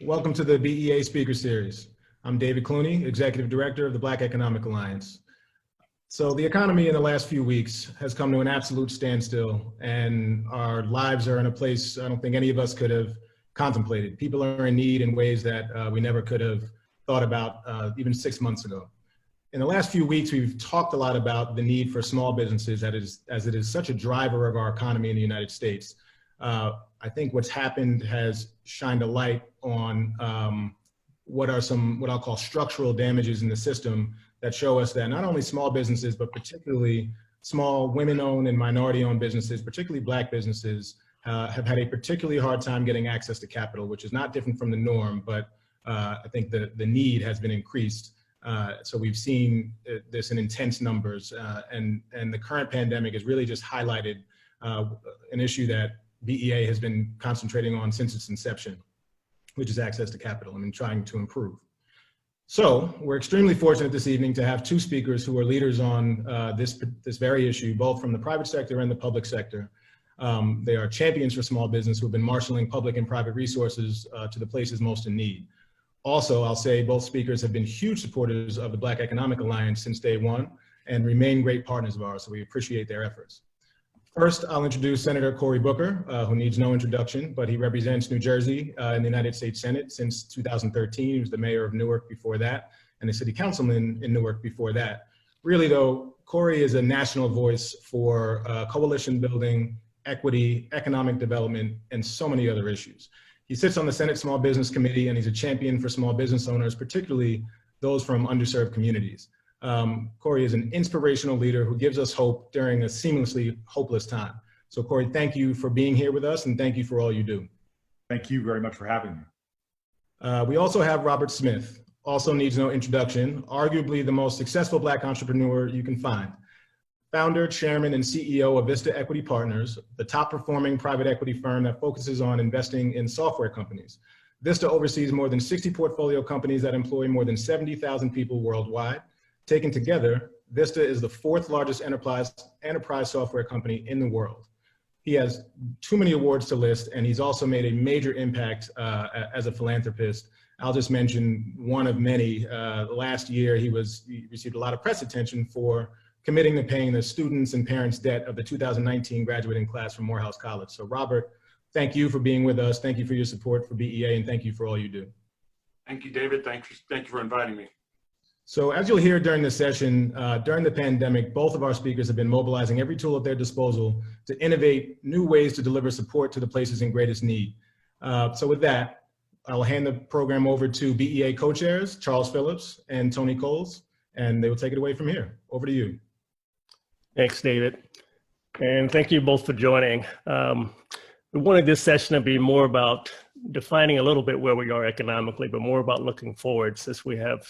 Welcome to the BEA Speaker Series. I'm David Clooney, Executive Director of the Black Economic Alliance. So the economy in the last few weeks has come to an absolute standstill, and our lives are in a place I don't think any of us could have contemplated. People are in need in ways that we never could have thought about even 6 months ago. In the last few weeks, we've talked a lot about the need for small businesses as it is such a driver of our economy in the United States. I think what's happened has shined a light on what I'll call structural damages in the system that show us that not only small businesses, but particularly small women-owned and minority-owned businesses, particularly Black businesses, have had a particularly hard time getting access to capital, which is not different from the norm, but I think the need has been increased. So we've seen this in intense numbers, and the current pandemic has really just highlighted an issue that BEA has been concentrating on since its inception, which is access to capital and trying to improve. So we're extremely fortunate this evening to have two speakers who are leaders on this very issue, both from the private sector and the public sector. They are champions for small business who have been marshaling public and private resources to the places most in need. Also, I'll say both speakers have been huge supporters of the Black Economic Alliance since day one and remain great partners of ours, so we appreciate their efforts. First, I'll introduce Senator Cory Booker, who needs no introduction, but he represents New Jersey in the United States Senate since 2013. He was the mayor of Newark before that, and the city councilman in Newark before that. Really though, Cory is a national voice for coalition building, equity, economic development, and so many other issues. He sits on the Senate Small Business Committee, and he's a champion for small business owners, particularly those from underserved communities. Cory is an inspirational leader who gives us hope during a seamlessly hopeless time. So Cory, thank you for being here with us, and thank you for all you do. Thank you very much for having me. We also have Robert Smith, also needs no introduction, arguably the most successful Black entrepreneur you can find. Founder, chairman, and CEO of Vista Equity Partners, the top performing private equity firm that focuses on investing in software companies. Vista oversees more than 60 portfolio companies that employ more than 70,000 people worldwide. Taken together, Vista is the fourth largest enterprise software company in the world. He has too many awards to list, and he's also made a major impact as a philanthropist. I'll just mention one of many. Last year, he received a lot of press attention for committing to paying the students and parents' debt of the 2019 graduating class from Morehouse College. So Robert, thank you for being with us. Thank you for your support for BEA, and thank you for all you do. Thank you, David. Thank you for inviting me. So as you'll hear during the session, during the pandemic, both of our speakers have been mobilizing every tool at their disposal to innovate new ways to deliver support to the places in greatest need. So with that, I'll hand the program over to BEA co-chairs, Charles Phillips and Tony Coles, and they will take it away from here. Over to you. Thanks, David. And thank you both for joining. We wanted this session to be more about defining a little bit where we are economically, but more about looking forward, since we have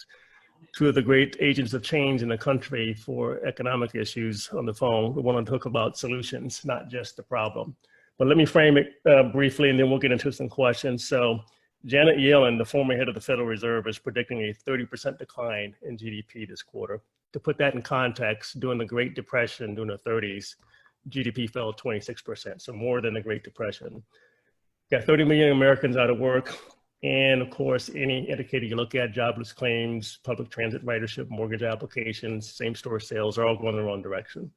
two of the great agents of change in the country for economic issues on the phone. We want to talk about solutions, not just the problem. But let me frame it briefly, and then we'll get into some questions. So Janet Yellen, the former head of the Federal Reserve, is predicting a 30% decline in GDP this quarter. To put that in context, during the Great Depression, during the 30s, GDP fell 26%, so more than the Great Depression. Got 30 million Americans out of work. And of course, any indicator you look at, jobless claims, public transit ridership, mortgage applications, same-store sales are all going in the wrong direction.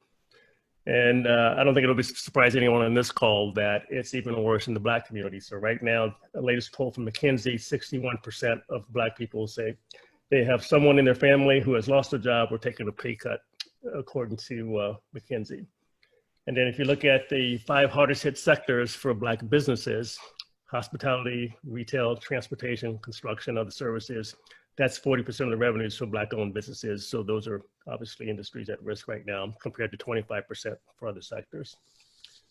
And I don't think it'll surprise anyone on this call that it's even worse in the Black community. So right now, the latest poll from McKinsey, 61% of Black people say they have someone in their family who has lost a job or taken a pay cut, according to McKinsey. And then if you look at the 5 hardest hit sectors for Black businesses, hospitality, retail, transportation, construction, other services, that's 40% of the revenues for Black-owned businesses. So those are obviously industries at risk right now compared to 25% for other sectors.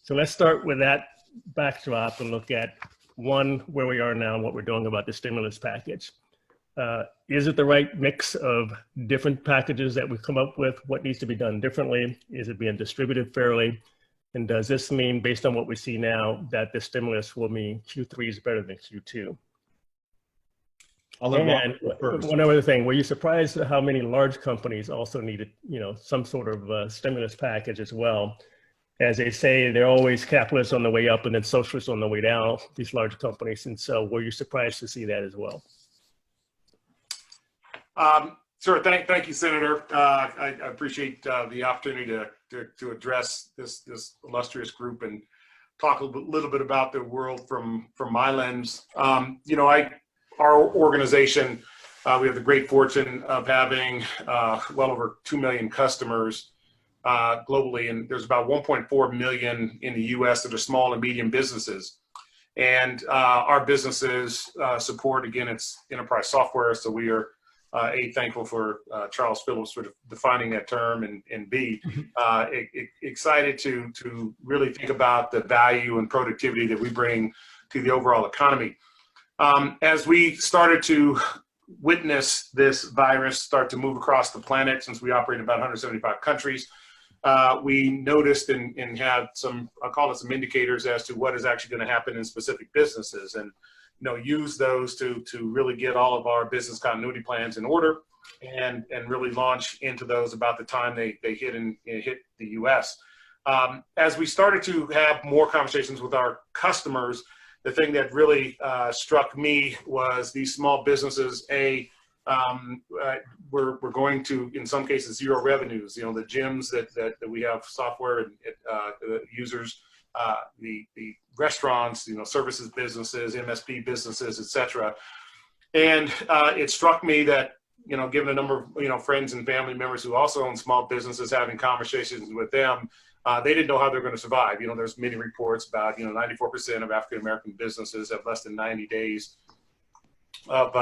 So let's start with that backdrop and look at one, where we are now and what we're doing about the stimulus package. Is it the right mix of different packages that we've come up with? What needs to be done differently? Is it being distributed fairly? And does this mean, based on what we see now, that the stimulus will mean Q3 is better than Q2? And one other thing, were you surprised at how many large companies also needed, some sort of stimulus package as well? as they say, they're always capitalists on the way up and then socialists on the way down, these large companies. And so were you surprised to see that as well? Sure. Thank you, Senator. I appreciate the opportunity to address this illustrious group and talk a little bit about the world from my lens. Our organization, we have the great fortune of having well over 2 million customers globally, and there's about 1.4 million in the U.S. that are small and medium businesses. And our businesses support, again, it's enterprise software, so we are A, thankful for Charles Phillips for defining that term, and B, excited to really think about the value and productivity that we bring to the overall economy. As we started to witness this virus start to move across the planet, since we operate in about 175 countries, we noticed and had some, I'll call it some indicators as to what is actually going to happen in specific businesses, and use those to really get all of our business continuity plans in order and really launch into those about the time they hit the U.S. As we started to have more conversations with our customers, the thing that really struck me was these small businesses, we're going to, in some cases, zero revenues. The gyms that we have software and users, the restaurants, services businesses, MSP businesses, et cetera. And it struck me that, given a number of, friends and family members who also own small businesses, having conversations with them, they didn't know how they're going to survive. There's many reports about, 94% of African-American businesses have less than 90 days of,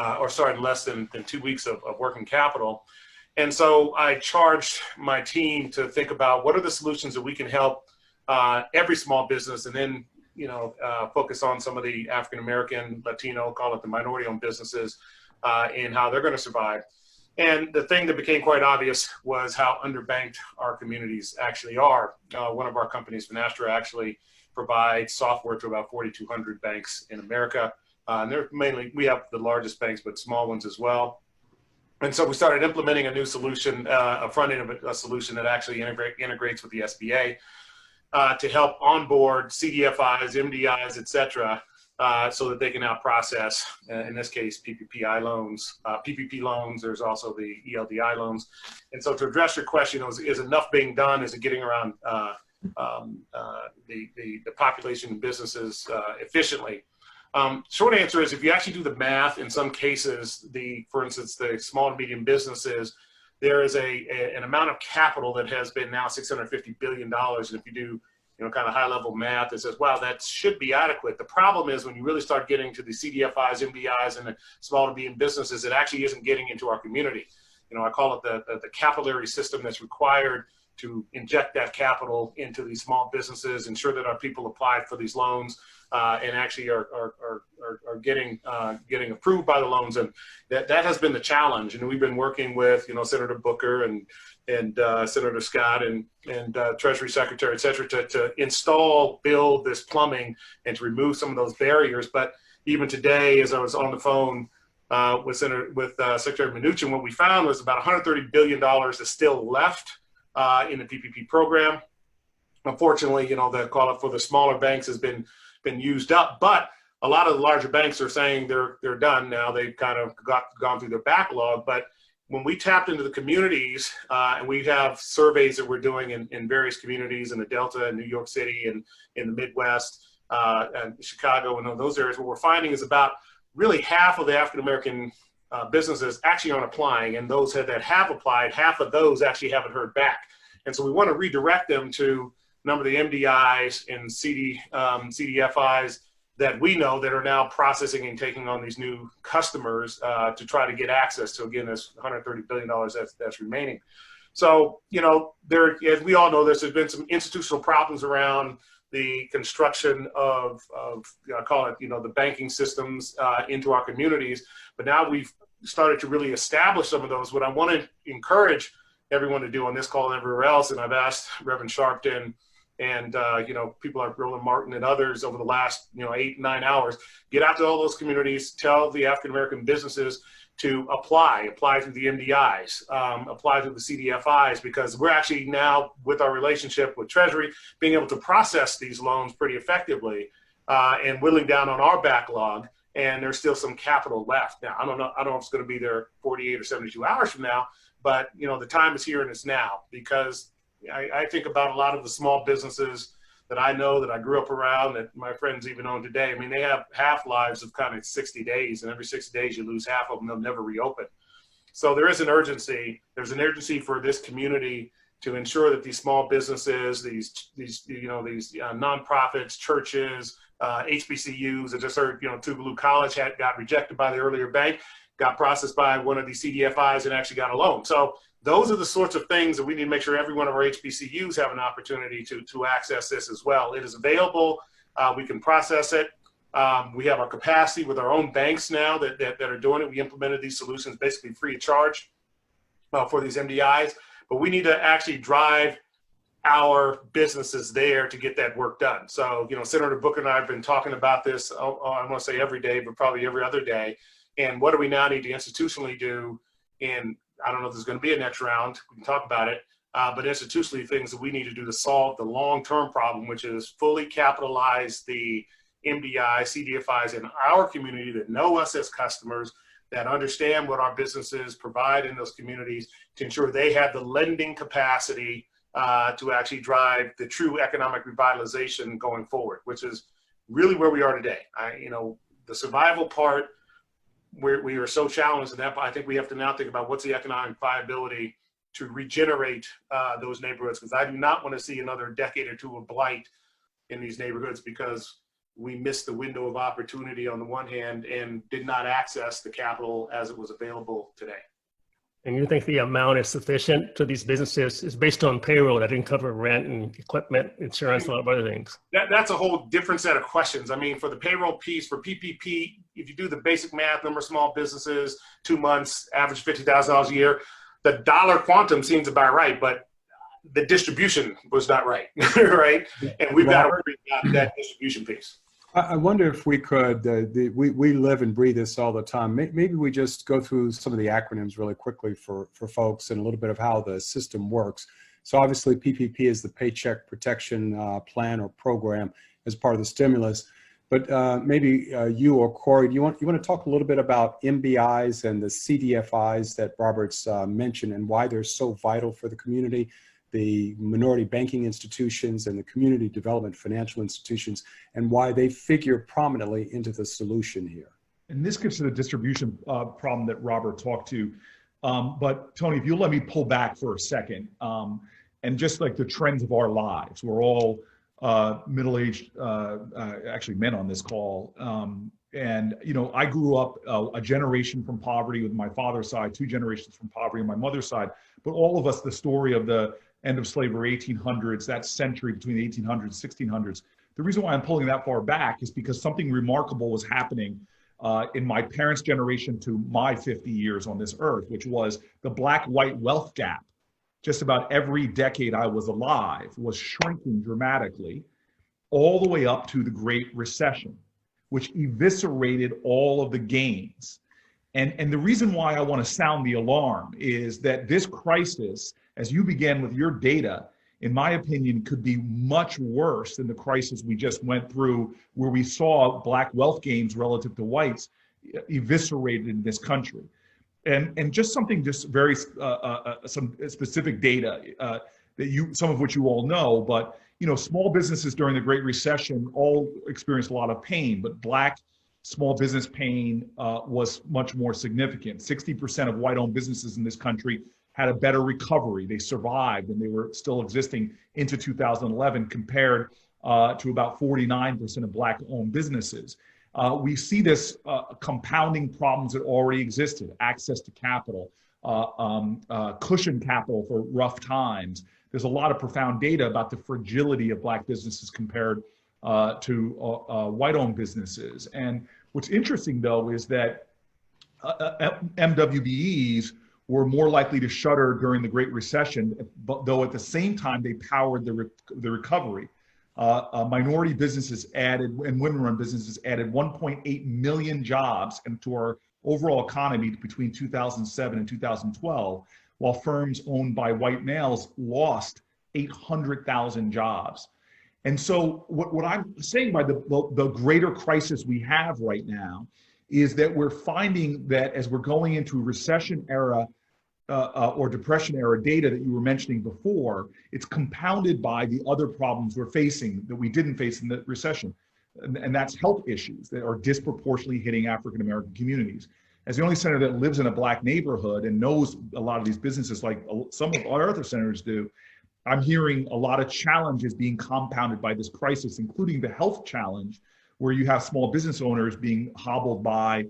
less than 2 weeks of working capital. And so I charged my team to think about what are the solutions that we can help every small business, and then, focus on some of the African-American, Latino, call it the minority-owned businesses, and how they're going to survive. And the thing that became quite obvious was how underbanked our communities actually are. One of our companies, Finastra, actually provides software to about 4,200 banks in America. And they're mainly, we have the largest banks, but small ones as well. And so we started implementing a new solution, a front end of a solution that actually integrates with the SBA to help onboard CDFIs, MDIs, et cetera, so that they can now process, in this case, PPP loans. There's also the ELDI loans. And so to address your question, is enough being done? Is it getting around the population and businesses efficiently? Short answer is, if you actually do the math, in some cases, for instance, the small and medium businesses, there is an amount of capital that has been now $650 billion. And if you do, kind of high level math, it says, wow, that should be adequate. The problem is when you really start getting to the CDFIs, MDIs, and the small and medium businesses, it actually isn't getting into our community. I call it the capillary system that's required to inject that capital into these small businesses, ensure that our people apply for these loans, and actually are getting approved by the loans, and that has been the challenge. And we've been working with Senator Booker and Senator Scott and Treasury Secretary, et cetera, to build this plumbing and to remove some of those barriers. But even today, as I was on the phone with Secretary Mnuchin, what we found was about $130 billion is still left in the PPP program. Unfortunately, the call it for the smaller banks has been used up, but a lot of the larger banks are saying they're done now. They've kind of gone through their backlog. But when we tapped into the communities, and we have surveys that we're doing in various communities in the Delta and New York City and in the Midwest and Chicago and those areas, what we're finding is about really half of the African-American businesses actually aren't applying, and those that have applied, half of those actually haven't heard back. And so we want to redirect them to a number of the MDIs and CDFIs that we know that are now processing and taking on these new customers to try to get access to, again, this $130 billion that's remaining. So, as we all know, there's been some institutional problems around the construction of I call it, the banking systems into our communities. But now we've started to really establish some of those. What I want to encourage everyone to do on this call and everywhere else, and I've asked Reverend Sharpton and people like Roland Martin and others over the last 8-9 hours. Get out to all those communities, tell the African American businesses to apply through the MDIs, apply through the CDFIs, because we're actually now, with our relationship with Treasury, being able to process these loans pretty effectively and whittling down on our backlog. And there's still some capital left. Now, I don't know if it's going to be there 48 or 72 hours from now, but the time is here and it's now, because I think about a lot of the small businesses that I know, that I grew up around, that my friends even own today. I mean, they have half-lives of kind of 60 days, and every 60 days you lose half of them, they'll never reopen. So there is an urgency. There's an urgency for this community to ensure that these small businesses, these nonprofits, churches, HBCUs. I just heard, Tougaloo College got rejected by the earlier bank, got processed by one of these CDFIs and actually got a loan. So those are the sorts of things that we need to make sure every one of our HBCUs have an opportunity to access this as well. It is available. We can process it. We have our capacity with our own banks now that are doing it. We implemented these solutions basically free of charge for these MDIs, but we need to actually drive our businesses there to get that work done. So, Senator Booker and I have been talking about this, I want to say every day, but probably every other day. And what do we now need to institutionally do? And I don't know if there's going to be a next round. We can talk about it. But institutionally, things that we need to do to solve the long-term problem, which is fully capitalize the MDI, CDFIs in our community that know us as customers, that understand what our businesses provide in those communities, to ensure they have the lending capacity to actually drive the true economic revitalization going forward, which is really where we are today. The survival part, we are so challenged in that, but I think we have to now think about what's the economic viability to regenerate those neighborhoods, because I do not want to see another decade or two of blight in these neighborhoods because we missed the window of opportunity on the one hand and did not access the capital as it was available today. And you think the amount is sufficient to these businesses is based on payroll that didn't cover rent and equipment, insurance, a lot of other things? That's a whole different set of questions. I mean, for the payroll piece, for PPP, if you do the basic math, number of small businesses, 2 months, average $50,000 a year, the dollar quantum seems about right, but the distribution was not right, right? And we've got to worry about that distribution piece. I wonder if we could, we live and breathe this all the time. Maybe we just go through some of the acronyms really quickly for folks and a little bit of how the system works. So obviously PPP is the Paycheck Protection Plan or program as part of the stimulus. But maybe you or Cory, you want to talk a little bit about MBIs and the CDFIs that Robert's mentioned and why they're so vital for the community, the minority banking institutions and the community development financial institutions, and why they figure prominently into the solution here. And this gets to the distribution problem that Robert talked to. But Tony, if you'll let me pull back for a second, and just like the trends of our lives, we're all middle-aged, actually men on this call. And, I grew up a generation from poverty with my father's side, 2 generations from poverty on my mother's side. But all of us, the story of the end of slavery, 1800s, that century between the 1800s, 1600s. The reason why I'm pulling that far back is because something remarkable was happening in my parents' generation to my 50 years on this earth, which was the black-white wealth gap. Just about every decade I was alive was shrinking dramatically, all the way up to the Great Recession, which eviscerated all of the gains. And the reason why I want to sound the alarm is that this crisis, as you began with your data, in my opinion, could be much worse than the crisis we just went through, where we saw black wealth gains relative to whites eviscerated in this country. And just something, just very some specific data that some of which you all know, but small businesses during the Great Recession all experienced a lot of pain, but black small business pain was much more significant. 60% of white-owned businesses in this country had a better recovery. They survived and they were still existing into 2011 compared to about 49% of black-owned businesses. We see this compounding problems that already existed: access to capital, cushion capital for rough times. There's a lot of profound data about the fragility of black businesses compared to white-owned businesses. And what's interesting, though, is that MWBEs were more likely to shutter during the Great Recession, but though at the same time they powered the recovery. Minority businesses added and women-run businesses added 1.8 million jobs into our overall economy between 2007 and 2012, while firms owned by white males lost 800,000 jobs. And so what I'm saying by the greater crisis we have right now is that we're finding that as we're going into recession era or depression era data that you were mentioning before, it's compounded by the other problems we're facing that we didn't face in the recession. And that's health issues that are disproportionately hitting African-American communities. As the only senator that lives in a Black neighborhood and knows a lot of these businesses like some of our other senators do, I'm hearing a lot of challenges being compounded by this crisis, including the health challenge, where you have small business owners being hobbled by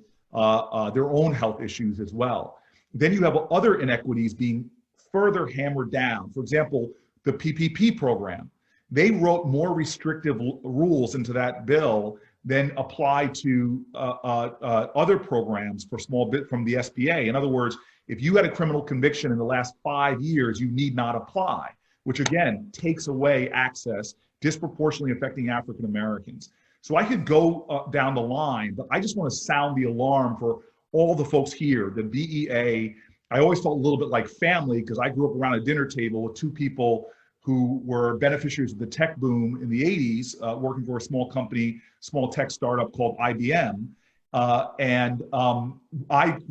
their own health issues as well. Then you have other inequities being further hammered down. For example, the PPP program. They wrote more restrictive rules into that bill than apply to other programs for small bit from the SBA. In other words, if you had a criminal conviction in the last 5 years, you need not apply, which again takes away access, disproportionately affecting African Americans. So I could go down the line, but I just want to sound the alarm for all the folks here, the BEA. I always felt a little bit like family because I grew up around a dinner table with two people who were beneficiaries of the tech boom in the 80s, working for a small company, small tech startup called IBM. I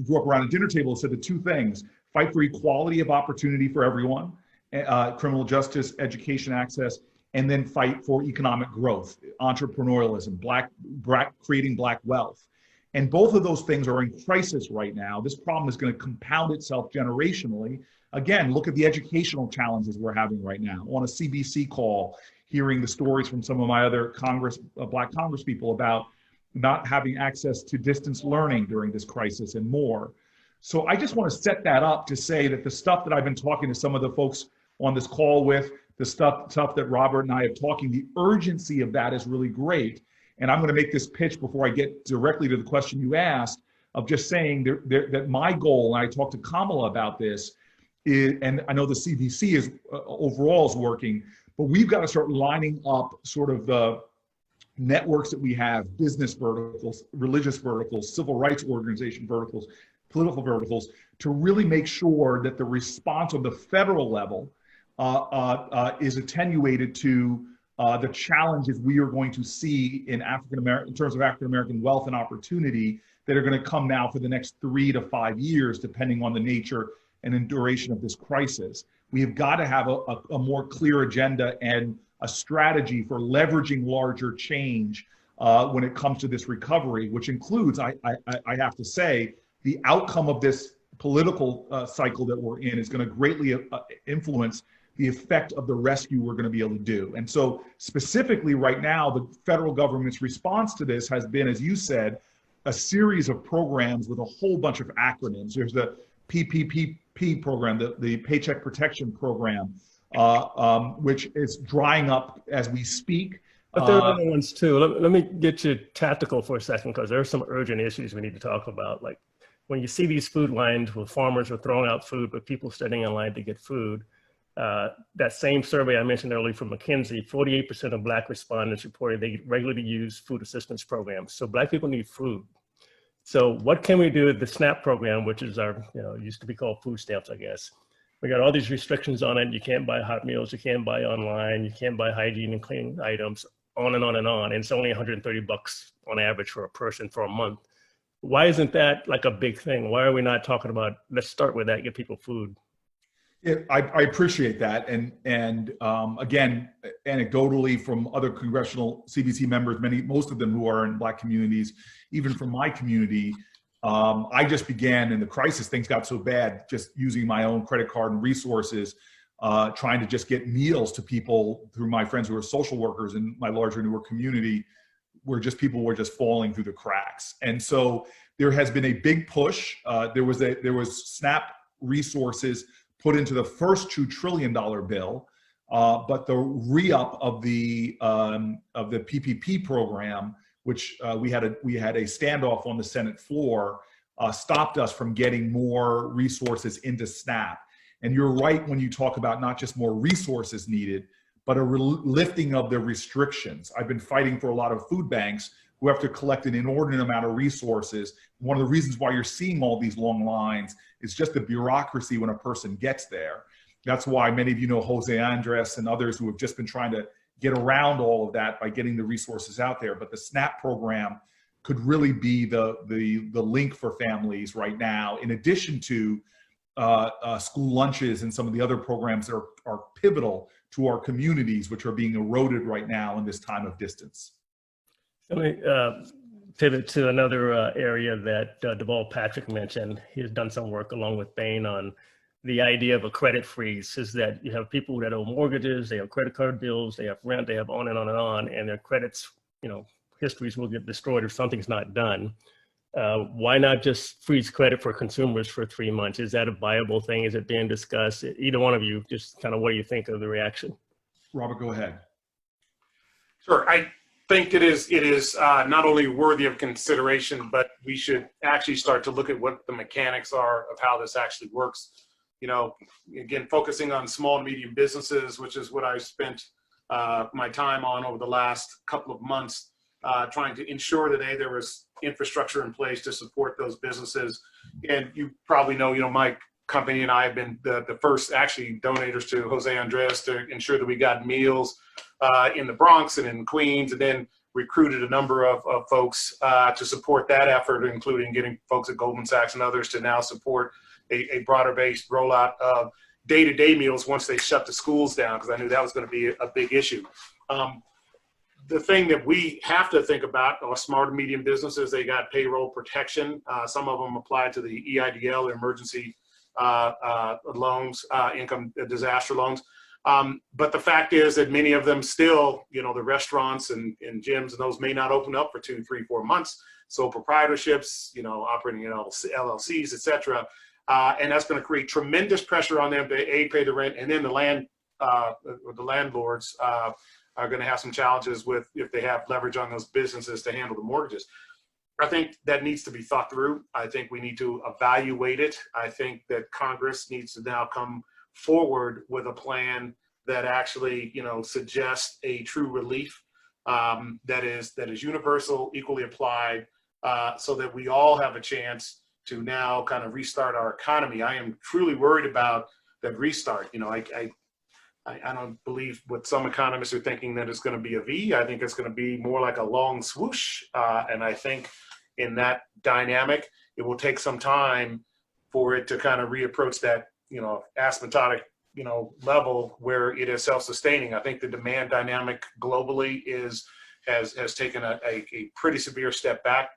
grew up around a dinner table and said the two things: fight for equality of opportunity for everyone, criminal justice, education access, and then fight for economic growth, entrepreneurialism, creating Black wealth. And both of those things are in crisis right now. This problem is going to compound itself generationally. Again, look at the educational challenges we're having right now. On a CBC call, hearing the stories from some of my other Black Congress people about not having access to distance learning during this crisis and more. So I just want to set that up to say that the stuff that I've been talking to some of the folks on this call with, the stuff that Robert and I have talking, the urgency of that is really great. And I'm going to make this pitch before I get directly to the question you asked, of just saying that my goal, and I talked to Kamala about this, and I know the CDC is overall is working, but we've got to start lining up sort of the networks that we have, business verticals, religious verticals, civil rights organization verticals, political verticals, to really make sure that the response on the federal level is attenuated to the challenges we are going to see in terms of African American wealth and opportunity that are going to come now for the next 3 to 5 years, depending on the nature and the duration of this crisis. We have got to have a more clear agenda and a strategy for leveraging larger change when it comes to this recovery, which includes, I have to say, the outcome of this political cycle that we're in is going to greatly influence the effect of the rescue we're going to be able to do. And so specifically right now, the federal government's response to this has been, as you said, a series of programs with a whole bunch of acronyms. There's the PPP program, the Paycheck Protection Program, which is drying up as we speak. But there are other ones too. Let me get you tactical for a second, because there are some urgent issues we need to talk about. Like when you see these food lines where farmers are throwing out food, but people standing in line to get food. That same survey I mentioned earlier from McKinsey, 48% of Black respondents reported they regularly use food assistance programs. So Black people need food. So what can we do with the SNAP program, which is our, used to be called food stamps, I guess. We got all these restrictions on it. You can't buy hot meals, you can't buy online, you can't buy hygiene and cleaning items, on and on and on. And it's only $130 on average for a person for a month. Why isn't that like a big thing? Why are we not talking about, let's start with that, get people food? Yeah, I appreciate that. And again, anecdotally from other congressional CBC members, most of them who are in Black communities, even from my community, I just began in the crisis, things got so bad, just using my own credit card and resources, trying to just get meals to people through my friends who are social workers in my larger Newark community, where just people were just falling through the cracks. And so there has been a big push. There was SNAP resources put into the first $2 trillion bill, but the re-up of the PPP program, which we had a standoff on the Senate floor, stopped us from getting more resources into SNAP. And you're right when you talk about not just more resources needed, but a lifting of the restrictions. I've been fighting for a lot of food banks who have to collect an inordinate amount of resources. One of the reasons why you're seeing all these long lines is just the bureaucracy when a person gets there. That's why many of you know Jose Andres and others who have just been trying to get around all of that by getting the resources out there. But the SNAP program could really be the link for families right now, in addition to school lunches and some of the other programs that are pivotal to our communities, which are being eroded right now in this time of distance. Let me pivot to another area that Deval Patrick mentioned. He has done some work along with Bain on the idea of a credit freeze. Is that you have people that owe mortgages, they have credit card bills, they have rent, they have on and on and on, and their credits, histories will get destroyed if something's not done. Why not just freeze credit for consumers for 3 months? Is that a viable thing? Is it being discussed? Either one of you, just kind of what do you think of the reaction? Robert, go ahead. Sure. I think it is not only worthy of consideration, but we should actually start to look at what the mechanics are of how this actually works. Again, focusing on small and medium businesses, which is what I spent my time on over the last couple of months, trying to ensure that there was infrastructure in place to support those businesses. And you probably know, my company and I have been the first actually donators to Jose Andres to ensure that we got meals in the Bronx and in Queens, and then recruited a number of folks to support that effort, including getting folks at Goldman Sachs and others to now support a broader based rollout of day-to-day meals once they shut the schools down, because I knew that was going to be a big issue. The thing that we have to think about are small to medium businesses. They got payroll protection. Some of them apply to the EIDL, emergency loans, income disaster loans. But the fact is that many of them still, the restaurants and gyms and those may not open up for 2, 3, 4 months. So proprietorships, operating in LLCs, et cetera. And that's going to create tremendous pressure on them to pay the rent, and then the landlords are going to have some challenges with if they have leverage on those businesses to handle the mortgages. I think that needs to be thought through. I think we need to evaluate it. I think that Congress needs to now come forward with a plan that actually, suggests a true relief that is universal, equally applied, so that we all have a chance to now kind of restart our economy. I am truly worried about that restart. I don't believe what some economists are thinking that it's going to be a V. I think it's going to be more like a long swoosh. And I think in that dynamic, it will take some time for it to kind of reapproach that, asymptotic, level where it is self-sustaining. I think the demand dynamic globally has taken a pretty severe step back.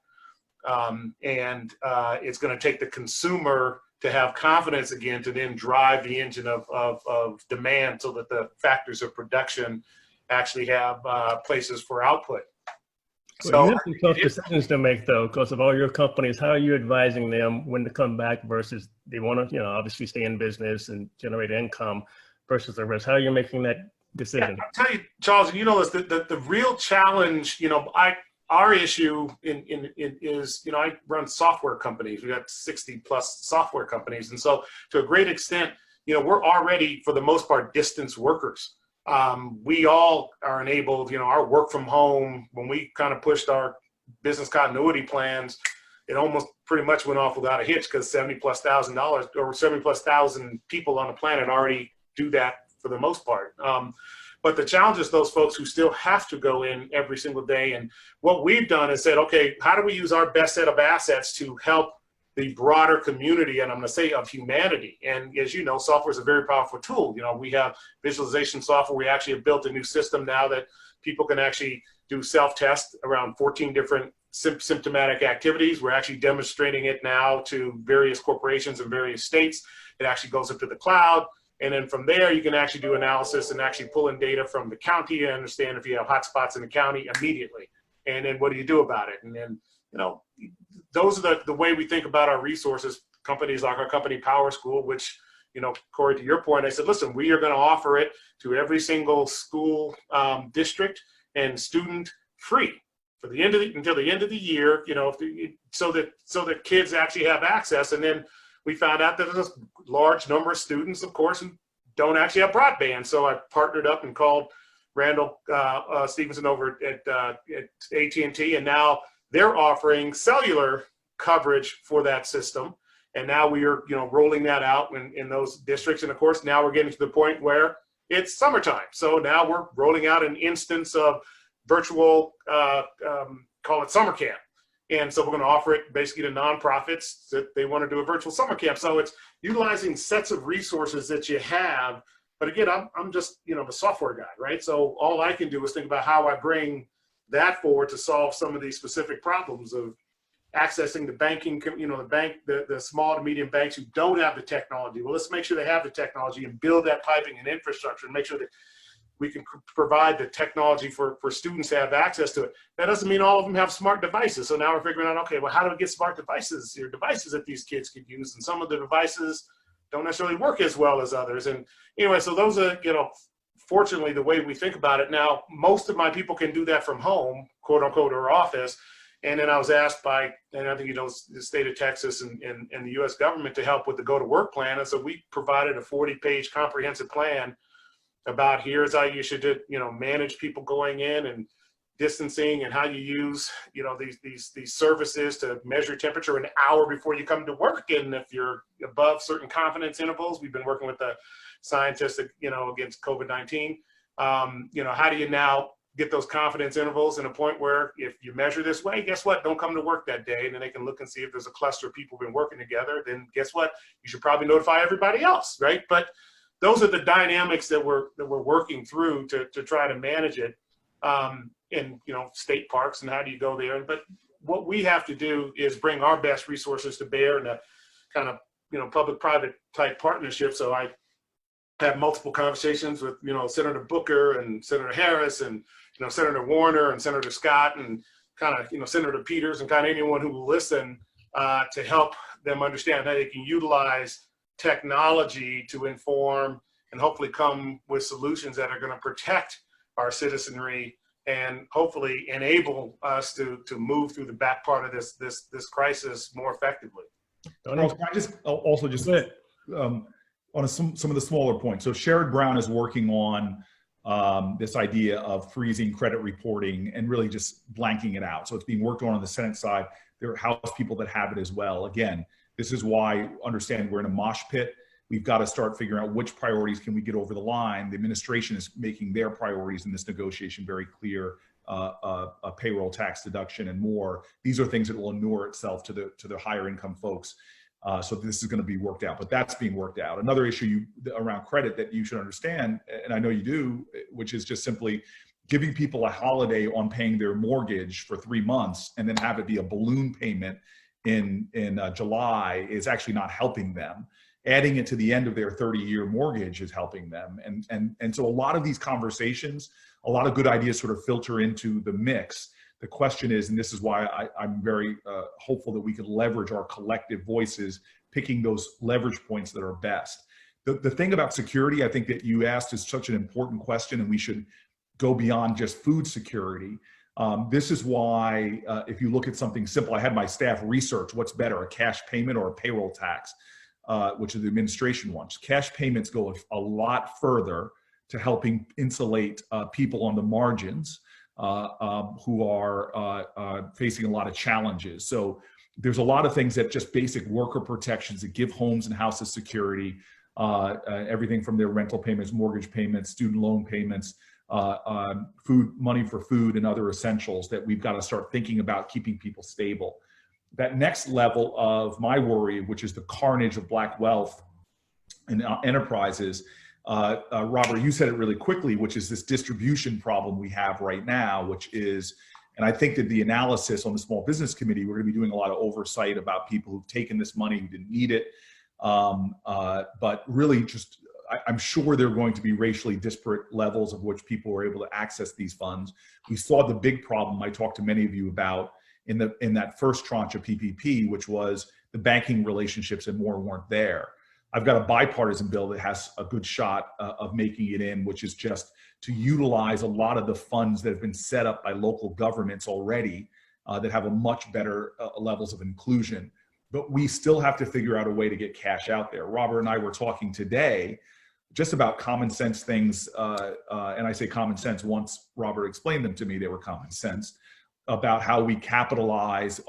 And it's going to take the consumer to have confidence again to then drive the engine of demand so that the factors of production actually have places for output. So you have some tough decisions to make, though, because of all your companies. How are you advising them when to come back versus they want to, obviously stay in business and generate income versus the rest? How are you making that decision? Yeah, I'll tell you, Charles, the real challenge, our issue is, I run software companies. We got 60 plus software companies. And so to a great extent, we're already, for the most part, distance workers. We all are enabled, our work from home, when we kind of pushed our business continuity plans, it almost pretty much went off without a hitch because $70,000+ or 70,000+ people on the planet already do that for the most part. But the challenge is those folks who still have to go in every single day. And what we've done is said, okay, how do we use our best set of assets to help the broader community, and I'm going to say of humanity? And as you know, software is a very powerful tool. We have visualization software. We actually have built a new system now that people can actually do self-test around 14 different symptomatic activities. We're actually demonstrating it now to various corporations in various states. It actually goes up to the cloud. And then from there, you can actually do analysis and actually pull in data from the county and understand if you have hotspots in the county immediately. And then what do you do about it? And then, those are the way we think about our resources. Companies like our company Power School, which, Cory, to your point, I said, listen, we are going to offer it to every single school district and student free. for the end of until the end of the year, so that kids actually have access. And then we found out that there's a large number of students, of course, who don't actually have broadband. So I partnered up and called Randall Stevenson over at AT&T, and now they're offering cellular coverage for that system. And now we are, rolling that out in those districts. And of course, now we're getting to the point where it's summertime. So now we're rolling out an instance of virtual, call it summer camp. And so we're going to offer it basically to nonprofits that they want to do a virtual summer camp. So it's utilizing sets of resources that you have. But again, I'm just, the software guy, right? So all I can do is think about how I bring that forward to solve some of these specific problems of accessing the banking, the small to medium banks who don't have the technology. Well, let's make sure they have the technology and build that piping and infrastructure and make sure that we can provide the technology for students to have access to it. That doesn't mean all of them have smart devices. So now we're figuring out, okay, well, how do we get smart devices that these kids could use? And some of the devices don't necessarily work as well as others. And anyway, so those are, fortunately, the way we think about it. Now, most of my people can do that from home, quote unquote, or office. And then I was asked by, and I think the state of Texas and the U.S. government to help with the Go to Work plan. And so we provided a 40-page comprehensive plan about here's how you should, manage people going in and distancing and how you use, these services to measure temperature an hour before you come to work. And if you're above certain confidence intervals, we've been working with the scientists, against COVID-19. How do you now get those confidence intervals in a point where if you measure this way, guess what? Don't come to work that day. And then they can look and see if there's a cluster of people been working together. Then guess what? You should probably notify everybody else, right? But those are the dynamics that we're working through to try to manage it in state parks and how do you go there. But what we have to do is bring our best resources to bear in a kind of public-private type partnership. So I have multiple conversations with Senator Booker and Senator Harris and Senator Warner and Senator Scott and kind of Senator Peters and kind of anyone who will listen to help them understand how they can utilize technology to inform and hopefully come with solutions that are going to protect our citizenry and hopefully enable us to move through the back part of this crisis more effectively. Can I just also just on some of the smaller points. So Sherrod Brown is working on this idea of freezing credit reporting and really just blanking it out. So it's being worked on the Senate side. There are House people that have it as well. Again, this is why, understand, we're in a mosh pit. We've got to start figuring out which priorities can we get over the line. The administration is making their priorities in this negotiation very clear, a payroll tax deduction and more. These are things that will inure itself to the higher income folks. So this is going to be worked out, but that's being worked out. Another issue around credit that you should understand, and I know you do, which is just simply giving people a holiday on paying their mortgage for 3 months and then have it be a balloon payment in July is actually not helping them. Adding it to the end of their 30-year mortgage is helping them. And so a lot of these conversations, a lot of good ideas sort of filter into the mix. The question is, and this is why I'm very hopeful that we can leverage our collective voices, picking those leverage points that are best. The thing about security, I think that you asked is such an important question, and we should go beyond just food security. This is why, if you look at something simple, I had my staff research what's better, a cash payment or a payroll tax, which is the administration wants. Cash payments go a lot further to helping insulate people on the margins who are facing a lot of challenges. So there's a lot of things that just basic worker protections that give homes and houses security, everything from their rental payments, mortgage payments, student loan payments, food, money for food and other essentials that we've got to start thinking about keeping people stable. That next level of my worry, which is the carnage of black wealth and enterprises, Robert, you said it really quickly, which is this distribution problem we have right now, which is, and I think that the analysis on the Small Business Committee, we're going to be doing a lot of oversight about people who've taken this money who didn't need it. But really just, I'm sure there are going to be racially disparate levels of which people were able to access these funds. We saw the big problem I talked to many of you about in that first tranche of PPP, which was the banking relationships and more weren't there. I've got a bipartisan bill that has a good shot of making it in, which is just to utilize a lot of the funds that have been set up by local governments already that have a much better levels of inclusion. But we still have to figure out a way to get cash out there. Robert and I were talking today just about common sense things, and I say common sense once Robert explained them to me, they were common sense, about how we capitalize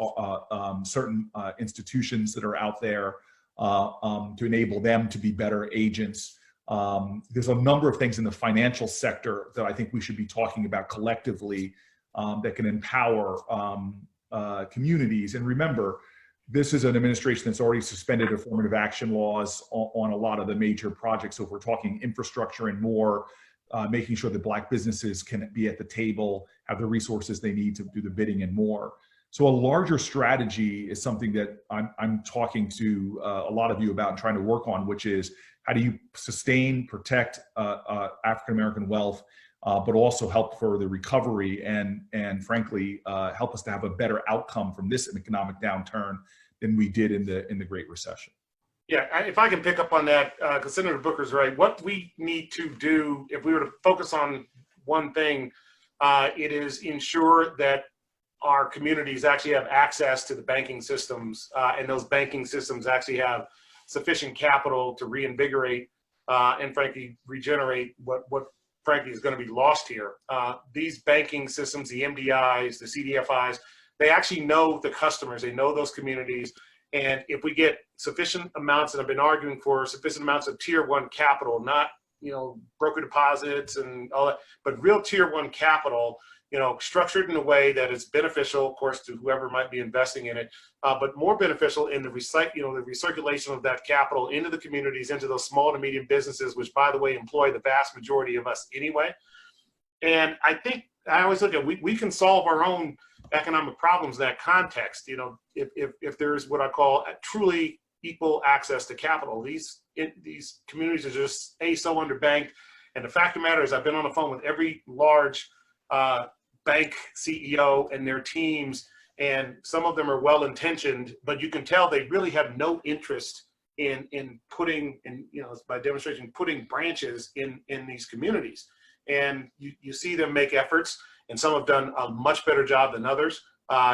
certain institutions that are out there to enable them to be better agents. There's a number of things in the financial sector that I think we should be talking about collectively that can empower communities. And remember, this is an administration that's already suspended affirmative action laws on a lot of the major projects. So if we're talking infrastructure and more, making sure that Black businesses can be at the table, have the resources they need to do the bidding and more. So a larger strategy is something that I'm talking to a lot of you about and trying to work on, which is how do you sustain, protect African-American wealth, but also help for the recovery and frankly, help us to have a better outcome from this economic downturn than we did in the Great Recession. Yeah, if I can pick up on that, because Senator Booker's right. What we need to do, if we were to focus on one thing, it is ensure that our communities actually have access to the banking systems, and those banking systems actually have sufficient capital to reinvigorate and frankly regenerate what frankly is going to be lost here. These banking systems, the MDIs, the CDFIs, they actually know the customers, they know those communities. And if we get sufficient amounts, and I've been arguing for sufficient amounts of tier one capital, not, broker deposits and all that, but real tier one capital, structured in a way that is beneficial, of course, to whoever might be investing in it, but more beneficial in the recirculation of that capital into the communities, into those small to medium businesses, which, by the way, employ the vast majority of us anyway. And I think I always look at we can solve our own economic problems in that context. If there is what I call a truly equal access to capital, these communities are just so underbanked. And the fact of the matter is, I've been on the phone with every large bank CEO and their teams, and some of them are well-intentioned, but you can tell they really have no interest in putting, by demonstration, putting branches in these communities. And you see them make efforts, and some have done a much better job than others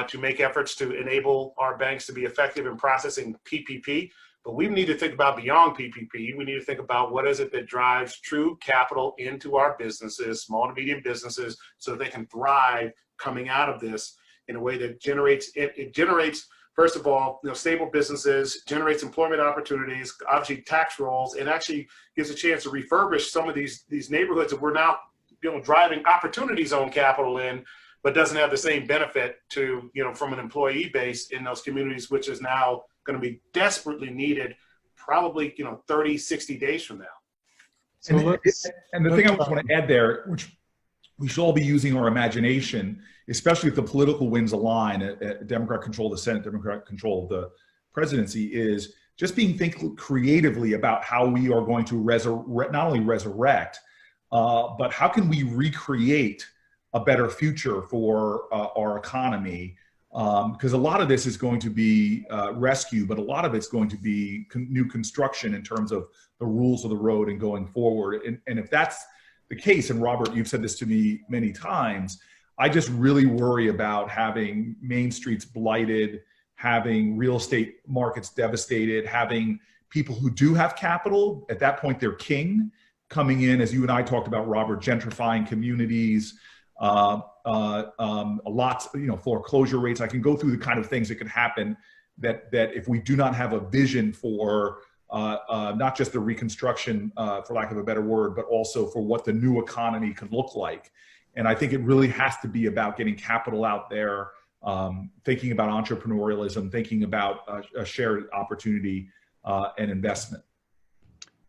to make efforts to enable our banks to be effective in processing PPP. But we need to think about beyond PPP. We need to think about what is it that drives true capital into our businesses, small to medium businesses, so that they can thrive coming out of this in a way that generates, it generates, first of all, stable businesses, generates employment opportunities, obviously tax rolls, and actually gives a chance to refurbish some of these neighborhoods that we're now driving opportunity zone capital in, but doesn't have the same benefit to, from an employee base in those communities, which is now going to be desperately needed probably, 30, 60 days from now. So and the thing I want to add there, which we should all be using our imagination, especially if the political winds align, a Democrat control the Senate, Democrat control the presidency, is just think creatively about how we are going to not only resurrect, but how can we recreate a better future for our economy? Because a lot of this is going to be rescue, but a lot of it's going to be new construction in terms of the rules of the road and going forward. And if that's the case, and Robert, you've said this to me many times, I just really worry about having main streets blighted, having real estate markets devastated, having people who do have capital, at that point they're king, coming in, as you and I talked about, Robert, gentrifying communities, lots, foreclosure rates. I can go through the kind of things that could happen that if we do not have a vision for not just the reconstruction, for lack of a better word, but also for what the new economy could look like. And I think it really has to be about getting capital out there, thinking about entrepreneurialism, thinking about a shared opportunity and investment.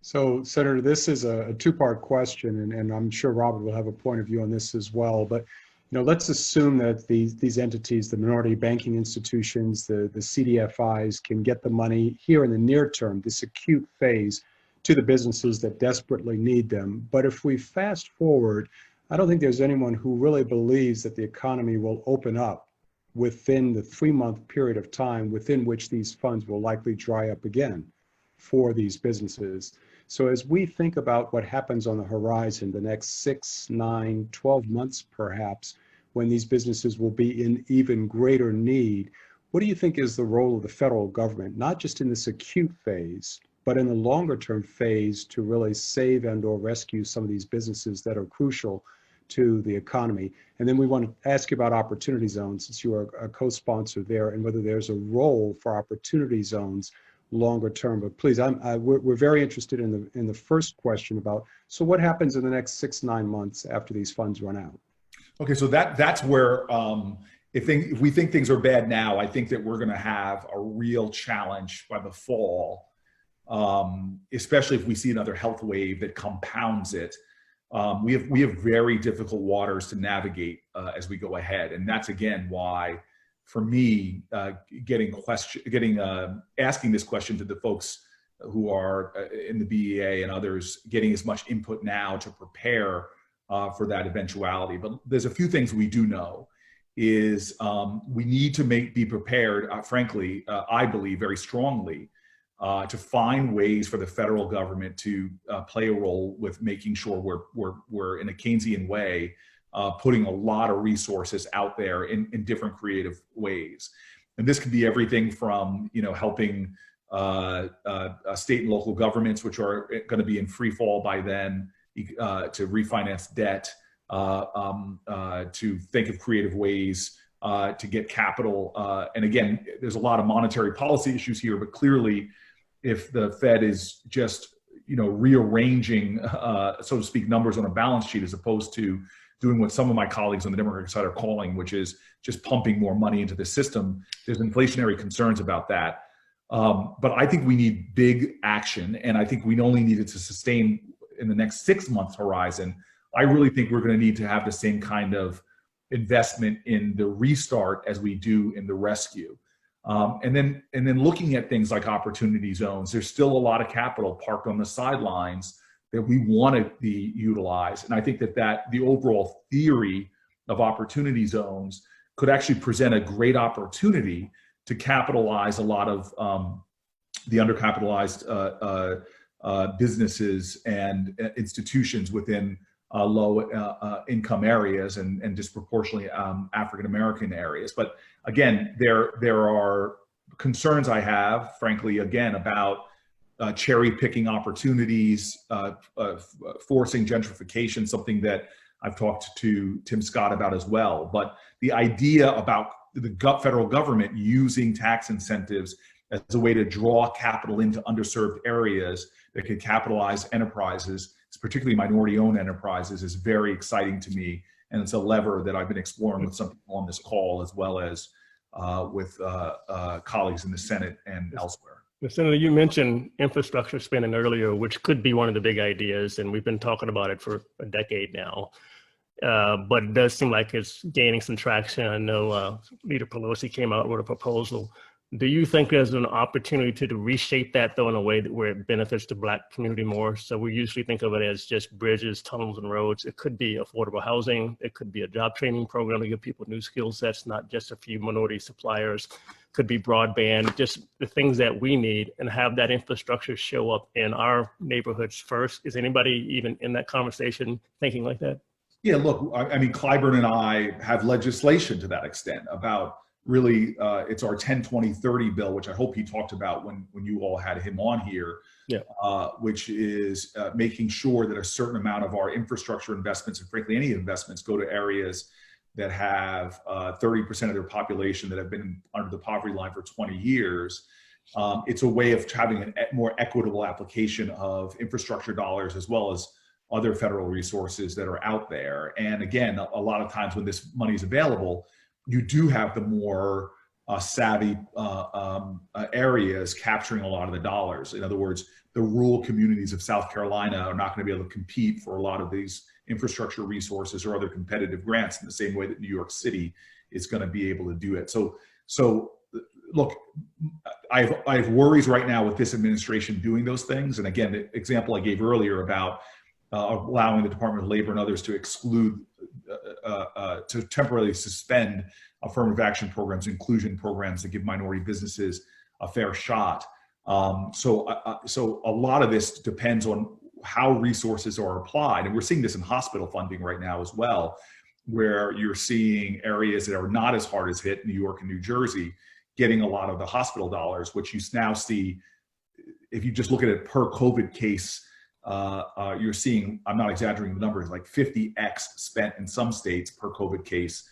So, Senator, this is a two-part question, and I'm sure Robert will have a point of view on this as well. But let's assume that these entities, the minority banking institutions, the CDFIs, can get the money here in the near term, this acute phase, to the businesses that desperately need them. But if we fast forward, I don't think there's anyone who really believes that the economy will open up within the 3-month period of time within which these funds will likely dry up again. for these businesses. So as we think about what happens on the horizon, the next 6, 9, 12 months perhaps, when these businesses will be in even greater need, what do you think is the role of the federal government, not just in this acute phase, but in the longer term phase to really save and or rescue some of these businesses that are crucial to the economy? And then we want to ask you about opportunity zones, since you are a co-sponsor there, and whether there's a role for opportunity zones longer term. But please, we're very interested in the first question about, so what happens in the next 6, 9 months after these funds run out? Okay, so that's where if we think things are bad now, I think that we're going to have a real challenge by the fall, especially if we see another health wave that compounds it. We have very difficult waters to navigate as we go ahead, and that's again why, for me, asking this question to the folks who are in the BEA and others, getting as much input now to prepare for that eventuality. But there's a few things we do know is we need to be prepared, frankly, I believe very strongly, to find ways for the federal government to play a role with making sure we're in a Keynesian way, putting a lot of resources out there in different creative ways. And this could be everything from, helping state and local governments, which are going to be in free fall by then, to refinance debt, to think of creative ways to get capital. And again, there's a lot of monetary policy issues here, but clearly, if the Fed is just, rearranging, so to speak, numbers on a balance sheet, as opposed to doing what some of my colleagues on the Democratic side are calling, which is just pumping more money into the system, there's inflationary concerns about that. But I think we need big action, and I think we only need it to sustain in the next 6 months horizon. I really think we're going to need to have the same kind of investment in the restart as we do in the rescue. And then looking at things like opportunity zones, there's still a lot of capital parked on the sidelines that we want to be utilized. And I think that the overall theory of opportunity zones could actually present a great opportunity to capitalize a lot of the undercapitalized businesses and institutions within low income areas and disproportionately African American areas. But again, there are concerns I have, frankly, again, about cherry picking opportunities, forcing gentrification, something that I've talked to Tim Scott about as well. But the idea about the federal government using tax incentives as a way to draw capital into underserved areas that could capitalize enterprises, particularly minority-owned enterprises, is very exciting to me. And it's a lever that I've been exploring with some people on this call, as well as with colleagues in the Senate and elsewhere. Senator, you mentioned infrastructure spending earlier, which could be one of the big ideas, and we've been talking about it for a decade now. But it does seem like it's gaining some traction. I know Leader Pelosi came out with a proposal. Do you think there's an opportunity to reshape that, though, in a way where it benefits the Black community more? So we usually think of it as just bridges, tunnels, and roads. It could be affordable housing. It could be a job training program to give people new skill sets, not just a few minority suppliers. Could be broadband, just the things that we need, and have that infrastructure show up in our neighborhoods first. Is anybody even in that conversation thinking like that? Yeah, look, I mean, Clyburn and I have legislation to that extent about really, it's our 10-20-30 bill, which I hope he talked about when you all had him on here, yeah. Which is making sure that a certain amount of our infrastructure investments, and frankly, any investments, go to areas that have 30% of their population that have been under the poverty line for 20 years. It's a way of having a more equitable application of infrastructure dollars, as well as other federal resources that are out there. And again, a lot of times when this money is available, you do have the more savvy areas capturing a lot of the dollars. In other words, the rural communities of South Carolina are not going to be able to compete for a lot of these infrastructure resources or other competitive grants in the same way that New York City is going to be able to do it. So look, I have worries right now with this administration doing those things. And again, the example I gave earlier about allowing the Department of Labor and others to exclude, to temporarily suspend affirmative action programs, inclusion programs that give minority businesses a fair shot. So a lot of this depends on how resources are applied. And we're seeing this in hospital funding right now as well, where you're seeing areas that are not as hard as hit, New York and New Jersey, getting a lot of the hospital dollars, which you now see, if you just look at it per COVID case, you're seeing, I'm not exaggerating the numbers, like 50x spent in some states per COVID case,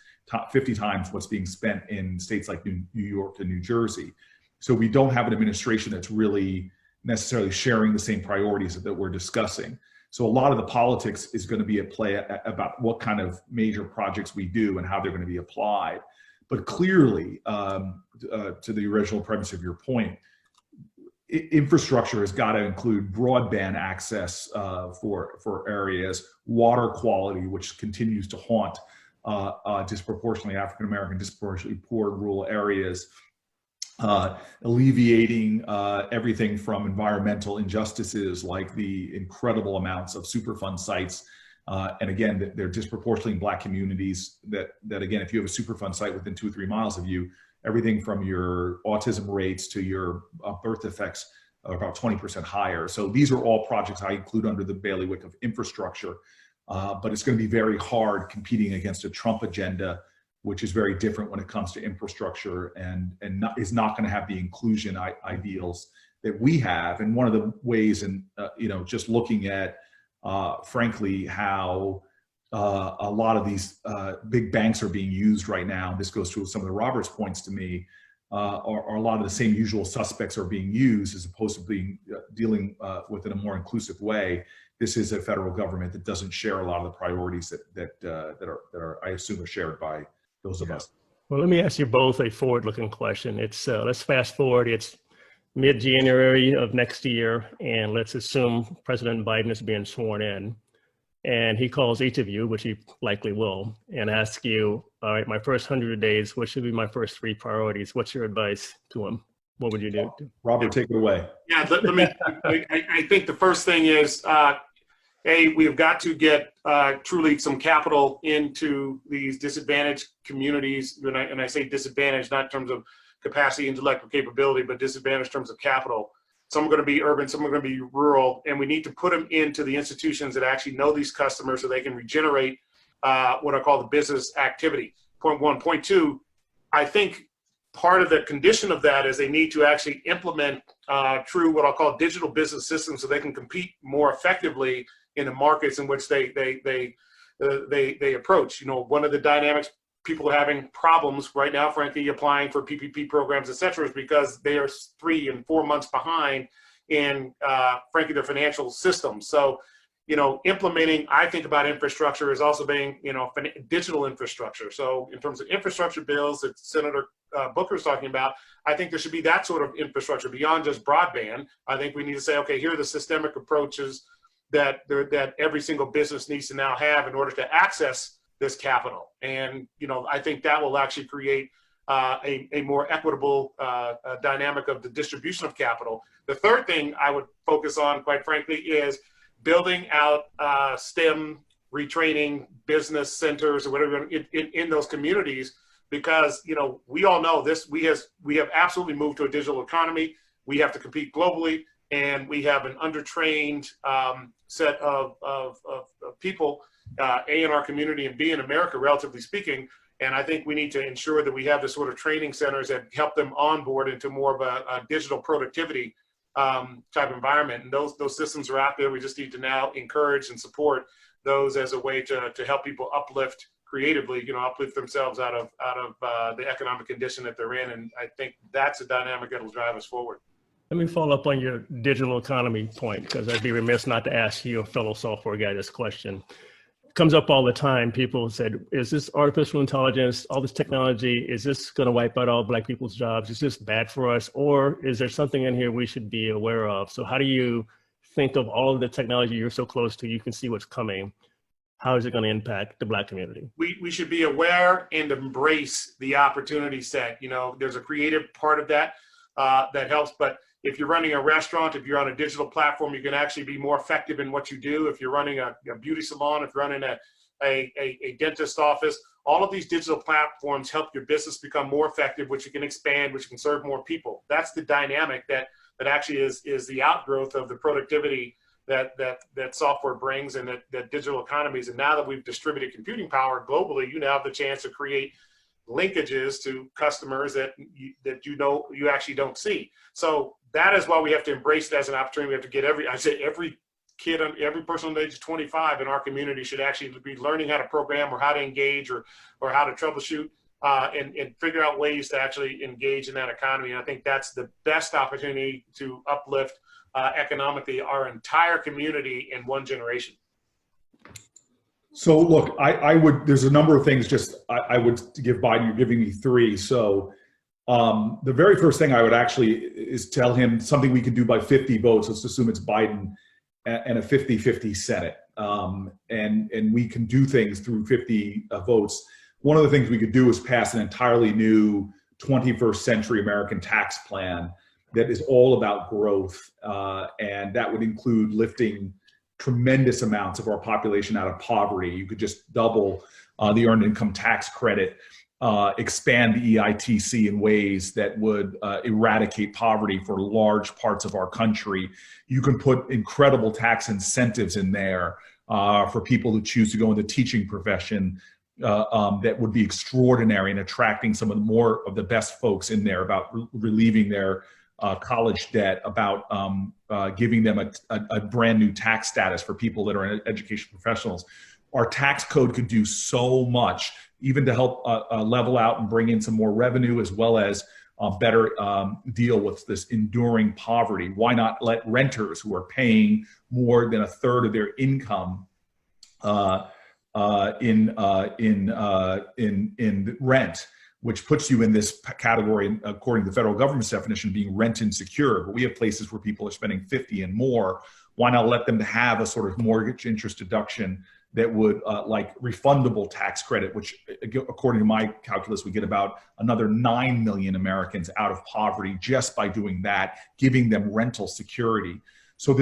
50 times what's being spent in states like New York and New Jersey. So we don't have an administration that's really necessarily sharing the same priorities that we're discussing. So a lot of the politics is going to be at play about what kind of major projects we do and how they're going to be applied. But clearly, to the original premise of your point, infrastructure has got to include broadband access for areas, water quality, which continues to haunt disproportionately African American, disproportionately poor rural areas, alleviating everything from environmental injustices like the incredible amounts of Superfund sites. And again, they're disproportionately in Black communities that again, if you have a Superfund site within 2 or 3 miles of you, everything from your autism rates to your birth defects are about 20% higher. So these are all projects I include under the bailiwick of infrastructure, but it's going to be very hard competing against a Trump agenda, which is very different when it comes to infrastructure and is not going to have the inclusion ideals that we have. And one of the ways, and just looking at, frankly, how a lot of these big banks are being used right now, and this goes to some of the Roberts points to me, are a lot of the same usual suspects are being used as opposed to being dealing with in a more inclusive way. This is a federal government that doesn't share a lot of the priorities that are I assume are shared by those of us. Well, let me ask you both a forward-looking question. It's let's fast forward. It's mid-January of next year, and let's assume President Biden is being sworn in, and he calls each of you, which he likely will, and asks you, all right, my first 100 days, what should be my first 3 priorities? What's your advice to him? What would you do? Robert, take it away. Yeah, let me. I think the first thing is, we've got to get truly some capital into these disadvantaged communities. And I say disadvantaged, not in terms of capacity, intellectual capability, but disadvantaged in terms of capital. Some are going to be urban, some are going to be rural, and we need to put them into the institutions that actually know these customers so they can regenerate what I call the business activity. Point 1. Point 2, I think part of the condition of that is they need to actually implement true what I'll call digital business systems so they can compete more effectively in the markets in which they approach. One of the dynamics people are having problems right now, frankly, applying for PPP programs, et cetera, is because they are 3 and 4 months behind in, frankly, their financial systems. So, implementing, I think about infrastructure as also being, digital infrastructure. So in terms of infrastructure bills that Senator Booker is talking about, I think there should be that sort of infrastructure beyond just broadband. I think we need to say, okay, here are the systemic approaches that every single business needs to now have in order to access this capital. And, I think that will actually create a more equitable dynamic of the distribution of capital. The third thing I would focus on, quite frankly, is building out STEM retraining business centers or whatever in those communities, because, we all know this, we have absolutely moved to a digital economy. We have to compete globally, and we have an undertrained set of people, A, in our community, and B, in America, relatively speaking. And I think we need to ensure that we have the sort of training centers that help them onboard into more of a digital productivity type environment. And those systems are out there. We just need to now encourage and support those as a way to help people uplift creatively, uplift themselves out of the economic condition that they're in. And I think that's a dynamic that will drive us forward. Let me follow up on your digital economy point, because I'd be remiss not to ask you, a fellow software guy, this question. It comes up all the time. People said, is this artificial intelligence, all this technology, is this going to wipe out all Black people's jobs? Is this bad for us? Or is there something in here we should be aware of? So how do you think of all of the technology you're so close to, you can see what's coming? How is it going to impact the Black community? We should be aware and embrace the opportunity set. There's a creative part of that that helps, but if you're running a restaurant, if you're on a digital platform, you can actually be more effective in what you do. If you're running a beauty salon, if you're running a dentist office, all of these digital platforms help your business become more effective, which you can expand, which you can serve more people. That's the dynamic that that actually is the outgrowth of the productivity that software brings and that digital economies. And now that we've distributed computing power globally, you now have the chance to create linkages to customers that you actually don't see. So that is why we have to embrace it as an opportunity. We have to get every kid, every person on the age of 25 in our community should actually be learning how to program or how to engage or how to troubleshoot and figure out ways to actually engage in that economy. And I think that's the best opportunity to uplift economically our entire community in one generation. So look, I would, there's a number of things I would give Biden. You're giving me three. So the very first thing I would actually is tell him something we can do by 50 votes. Let's assume it's Biden and a 50-50 Senate. And we can do things through 50 votes. One of the things we could do is pass an entirely new 21st century American tax plan that is all about growth. And that would include lifting tremendous amounts of our population out of poverty. You could just double the earned income tax credit, expand the EITC in ways that would eradicate poverty for large parts of our country. You can put incredible tax incentives in there for people who choose to go into the teaching profession that would be extraordinary in attracting some of the more of the best folks in there, about relieving their college debt, about giving them a brand new tax status for people that are education professionals. Our tax code could do so much, even to help level out and bring in some more revenue, as well as better deal with this enduring poverty. Why not let renters who are paying more than a third of their income in rent, which puts you in this category, according to the federal government's definition, being rent insecure. But we have places where people are spending 50 and more. Why not let them have a sort of mortgage interest deduction that would like refundable tax credit, which according to my calculus, we get about another 9 million Americans out of poverty just by doing that, giving them rental security. So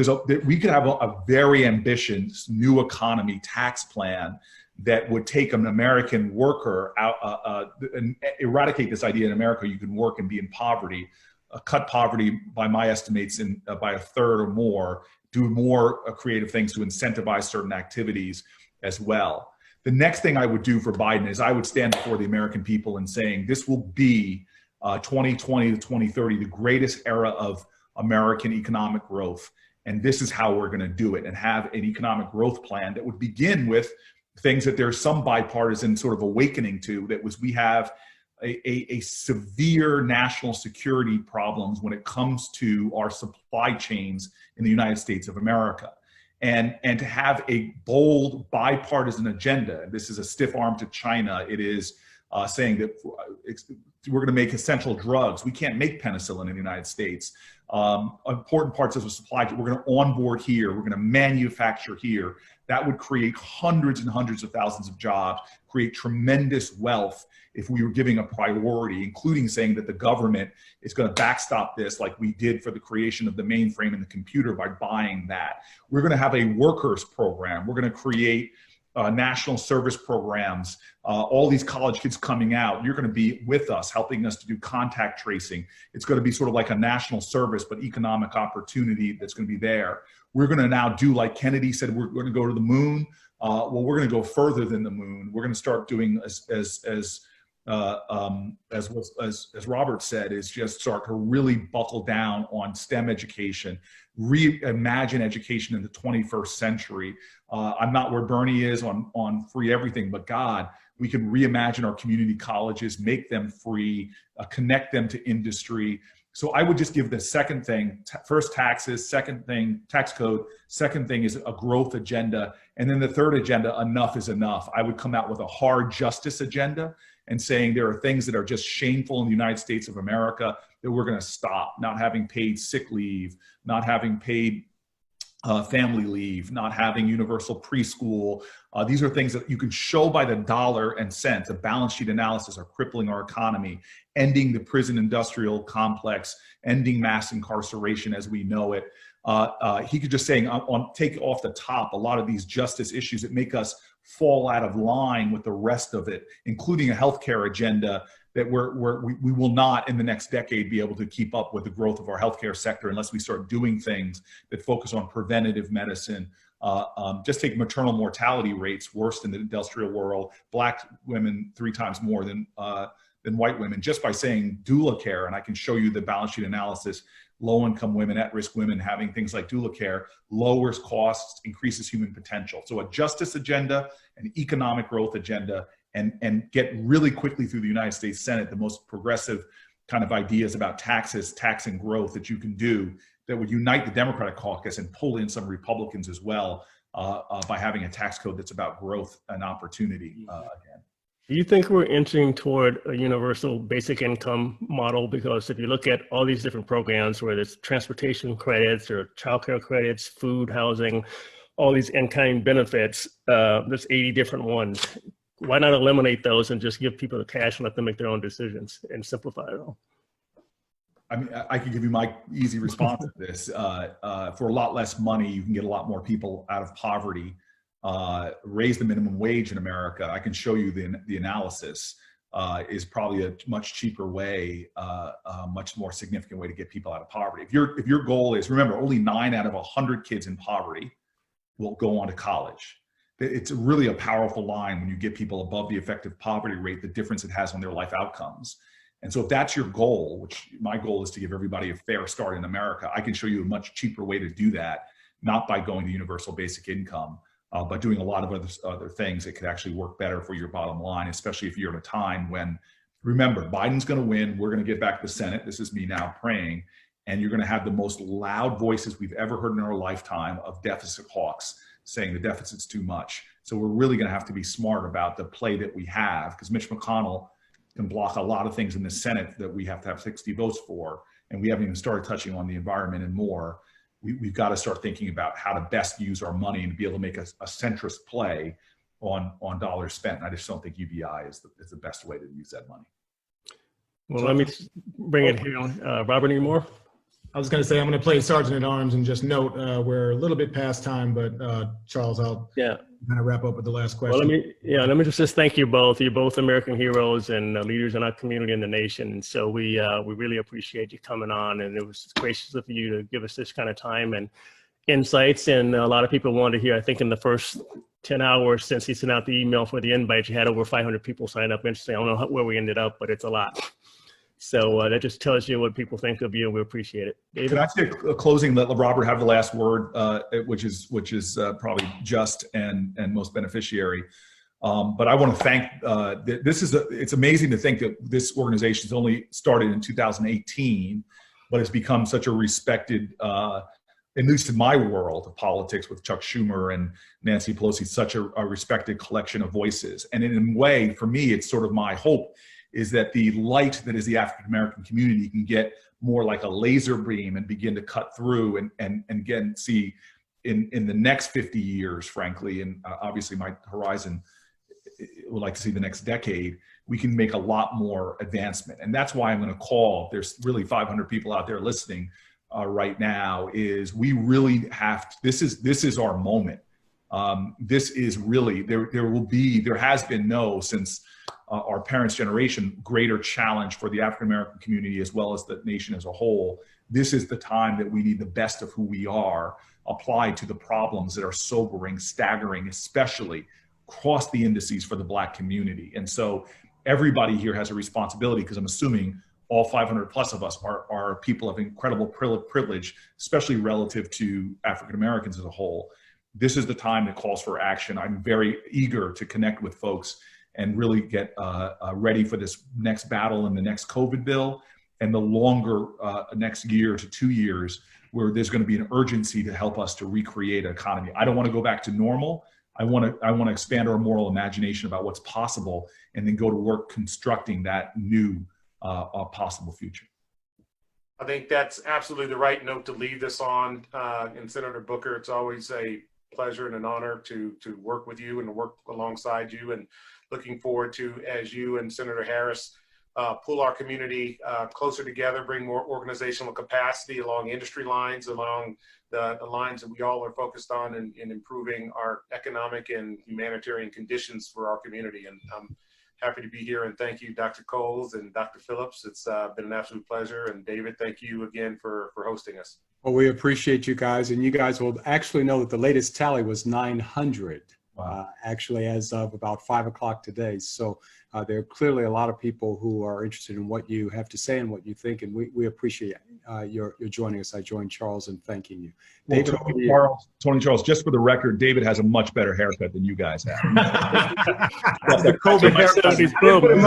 we could have a very ambitious new economy tax plan that would take an American worker out and eradicate this idea in America you can work and be in poverty, cut poverty by my estimates by a third or more, do more creative things to incentivize certain activities as well. The next thing I would do for Biden is I would stand before the American people and saying this will be 2020 to 2030, the greatest era of American economic growth. And this is how we're going to do it, and have an economic growth plan that would begin with things that there's some bipartisan sort of awakening to, that was we have a severe national security problems when it comes to our supply chains in the United States of America. And to have a bold bipartisan agenda. This is a stiff arm to China. It is saying that we're going to make essential drugs. We can't make penicillin in the United States. Important parts of the supply chain, we're going to onboard here. We're going to manufacture here. That would create hundreds and hundreds of thousands of jobs, create tremendous wealth if we were giving a priority, including saying that the government is going to backstop this like we did for the creation of the mainframe and the computer by buying that. We're going to have a workers program. We're going to create national service programs, all these college kids coming out. You're going to be with us, helping us to do contact tracing. It's going to be sort of like a national service, but economic opportunity that's going to be there. We're going to now do, like Kennedy said, we're going to go to the moon. Well, we're going to go further than the moon. We're going to start doing as Robert said, is just start to really buckle down on STEM education, reimagine education in the 21st century. I'm not where Bernie is on free everything, but God, we can reimagine our community colleges, make them free, connect them to industry. So I would just give the second thing, first taxes, second thing, tax code, second thing is a growth agenda. And then the third agenda, enough is enough. I would come out with a hard justice agenda and saying there are things that are just shameful in the United States of America that we're going to stop. Not having paid sick leave, not having paid family leave, not having universal preschool. These are things that you can show by the dollar and cent. The balance sheet analysis are crippling our economy, ending the prison industrial complex, ending mass incarceration as we know it. He could just saying take off the top a lot of these justice issues that make us fall out of line with the rest of it, including a healthcare agenda that we will not in the next decade be able to keep up with the growth of our healthcare sector unless we start doing things that focus on preventative medicine. Just take maternal mortality rates, worse than the industrial world. Black women 3 times more than white women, just by saying doula care. And I can show you the balance sheet analysis. Low-income women, at-risk women having things like doula care lowers costs, increases human potential. So a justice agenda, an economic growth agenda, and get really quickly through the United States Senate the most progressive kind of ideas about taxes, tax and growth that you can do that would unite the Democratic caucus and pull in some Republicans as well by having a tax code that's about growth and opportunity again. Do you think we're inching toward a universal basic income model? Because if you look at all these different programs, whether it's transportation credits or childcare credits, food, housing, all these in-kind benefits, there's 80 different ones. Why not eliminate those and just give people the cash and let them make their own decisions and simplify it all? I mean, I can give you my easy response to this. For a lot less money, you can get a lot more people out of poverty. Raise the minimum wage in America. I can show you the analysis is probably a much cheaper way, a much more significant way to get people out of poverty. If your goal is, remember, only 9 out of 100 kids in poverty will go on to college. It's really a powerful line when you get people above the effective poverty rate, the difference it has on their life outcomes. And so if that's your goal, which my goal is to give everybody a fair start in America, I can show you a much cheaper way to do that, not by going to universal basic income, but doing a lot of other things that could actually work better for your bottom line, especially if you're at a time when, remember, Biden's going to win. We're going to get back the Senate. This is me now praying. And you're going to have the most loud voices we've ever heard in our lifetime of deficit hawks saying the deficit's too much. So we're really going to have to be smart about the play that we have, because Mitch McConnell can block a lot of things in the Senate that we have to have 60 votes for. And we haven't even started touching on the environment and more. We've got to start thinking about how to best use our money and be able to make a centrist play on dollars spent. And I just don't think UBI is the best way to use that money. Well, let me bring it here. Robert, any more? I was going to say, I'm going to play Sergeant at Arms and just note we're a little bit past time, but Charles, I'll kind of wrap up with the last question. Well, let me just thank you both. You're both American heroes and leaders in our community and the nation. And so we really appreciate you coming on, and it was gracious of you to give us this kind of time and insights. And a lot of people wanted to hear, I think in the first 10 hours since he sent out the email for the invite, you had over 500 people sign up. Interesting. I don't know where we ended up, but it's a lot. So that just tells you what people think of you, and we appreciate it. David? Can I say a closing, let Robert have the last word, which is probably just and most beneficiary. But I want to thank, it's amazing to think that this organization has only started in 2018, but it's become such a respected, at least in my world of politics with Chuck Schumer and Nancy Pelosi, such a respected collection of voices. And in a way, for me, it's sort of my hope is that the light that is the African-American community can get more like a laser beam and begin to cut through and again, see in the next 50 years, frankly, and obviously my horizon would like to see the next decade, we can make a lot more advancement. And that's why I'm going to call, there's really 500 people out there listening right now, is we really have to, this is our moment. This is really, there has been since our parents' generation, greater challenge for the African-American community as well as the nation as a whole. This is the time that we need the best of who we are applied to the problems that are sobering, staggering, especially across the indices for the Black community. And so everybody here has a responsibility, because I'm assuming all 500 plus of us are people of incredible privilege, especially relative to African-Americans as a whole. This is the time that calls for action. I'm very eager to connect with folks and really get ready for this next battle and the next COVID bill and the longer next year to 2 years, where there's going to be an urgency to help us to recreate an economy. I don't want to go back to normal. I want to expand our moral imagination about what's possible and then go to work constructing that new possible future. I think that's absolutely the right note to leave this on. And Senator Booker, it's always a pleasure and an honor to work with you and to work alongside you, and looking forward to, as you and Senator Harris pull our community closer together, bring more organizational capacity along industry lines, along the lines that we all are focused on in improving our economic and humanitarian conditions for our community. And I'm happy to be here, and thank you, Dr. Coles and Dr. Phillips. It's been an absolute pleasure. And David, thank you again for hosting us. Well, we appreciate you guys, and you guys will actually know that the latest tally was 900, actually, as of about 5 o'clock today. So there are clearly a lot of people who are interested in what you have to say and what you think, and we appreciate your joining us. I join Charles in thanking you. Well, David, Tony Charles, just for the record, David has a much better haircut than you guys have. that's the COVID My haircut. 70s program.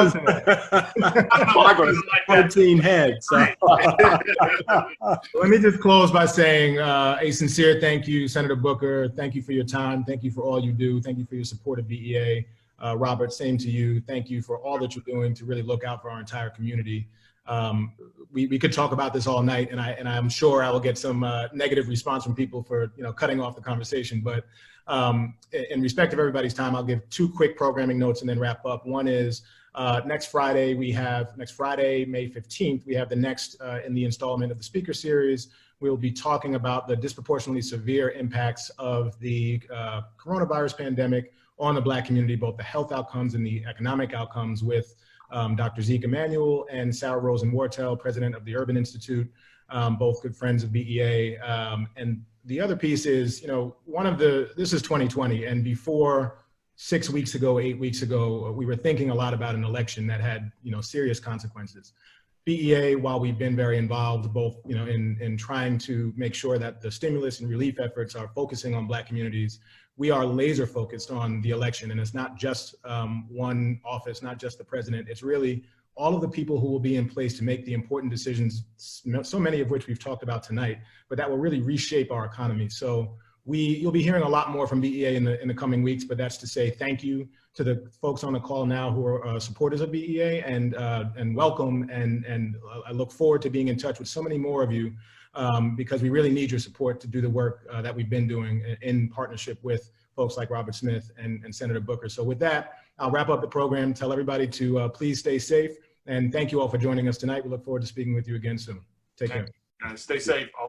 14 heads. Let me just close by saying a sincere thank you, Senator Booker. Thank you for your time. Thank you for all you do. Thank you for your support of BEA. Robert, same to you. Thank you for all that you're doing to really look out for our entire community. We could talk about this all night, and I'm sure I will get some negative response from people for cutting off the conversation. But in respect of everybody's time, I'll give 2 quick programming notes and then wrap up. One is next Friday, May 15th, we have the next in the installment of the speaker series. We'll be talking about the disproportionately severe impacts of the coronavirus pandemic on the Black community, both the health outcomes and the economic outcomes, with Dr. Zeke Emanuel and Sarah Rosen-Wartel, president of the Urban Institute, both good friends of BEA. And the other piece is, this is 2020, and before 6 weeks ago, 8 weeks ago, we were thinking a lot about an election that had, serious consequences. BEA, while we've been very involved both, in trying to make sure that the stimulus and relief efforts are focusing on Black communities, we are laser focused on the election. And it's not just one office, not just the president. It's really all of the people who will be in place to make the important decisions, so many of which we've talked about tonight, but that will really reshape our economy. So you'll be hearing a lot more from BEA in the coming weeks, but that's to say thank you to the folks on the call now who are supporters of BEA, and welcome, and I look forward to being in touch with so many more of you, because we really need your support to do the work that we've been doing in partnership with folks like Robert Smith and Senator Booker. So with that, I'll wrap up the program, tell everybody to please stay safe, and thank you all for joining us tonight. We look forward to speaking with you again soon. Take care. Stay safe.